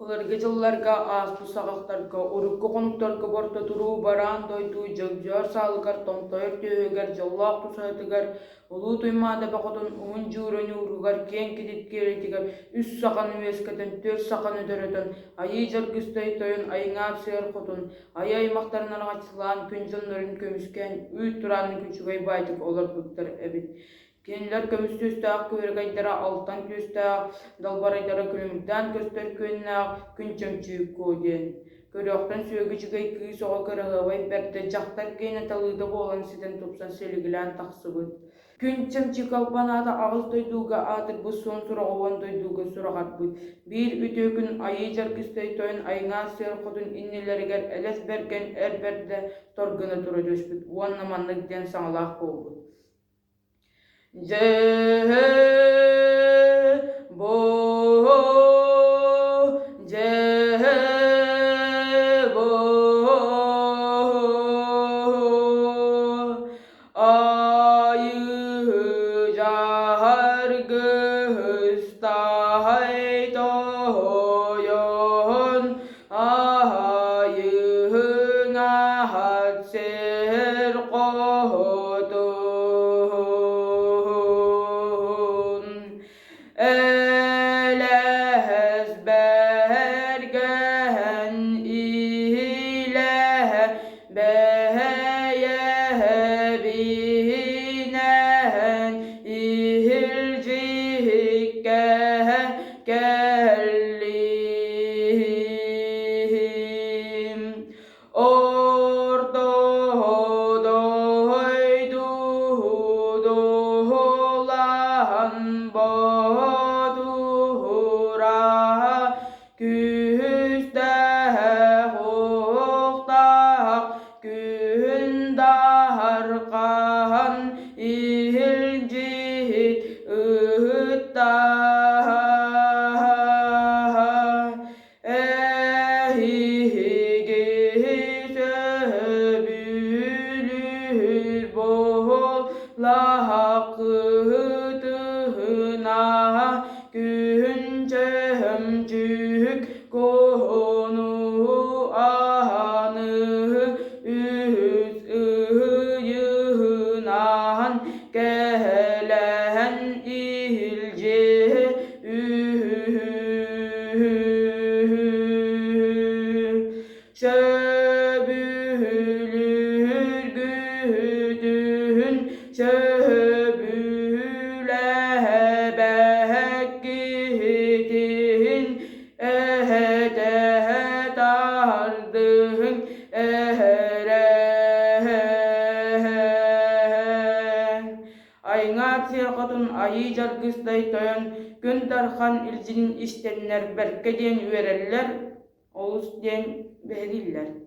Olarga жылларга, аспы сағақтарга, урукка конуктарга борта туруу бараан дойду, жагжар салгар, томтойр түйөгер, жыллаақ тусайтыгар, улуу туймаада бақотун уун жууран уругар, кен кедит керетигер, үс сақан үескетен, төр сақан өдөрөтөн, айы жаргыстай тойын, айыңаап сыйар хотун, айы аймақтарын аргачылаан күн жылнарын көмүскен, үй туранын күчүгай байтык олар буттар эбит. Kendiler kömüstüstağ kövergaydara altan köstağ dalbaraydara külümükten köster könnağ künçömçüyük koyden. Körökten sögücügay kıy soğa kırağıvay berde jaktar keyne talıda bolan siden topsan seligilen taksıbıt. Künçömçük albanada ağız doyduğga adır bu son sura ovan doyduğga suragat bud. Bir ütökün ayı jargıstay toyun ayına sır kodun innileriger eles bergen erberde torgına dura döşbüt. Uan namanlık den sağlaq boğbut. जय बो जय बो आयु जहर गस्ता है तो योन आयु नाहत सेर को Elehs bergen ilah beheye binen ihilcikke kellim ordo doydu dolan bo Harkan ihilcit ıhtah ehigi söbülür bol lahakıtına günçömcük konu anı gelen ilce şöbülür güdün şöbüle bekkitin ehete dardın Ayına sirkatun ayı jargısday toyan gün darhan ilcinin iştenler berkeden üvereller, olus den behdiller.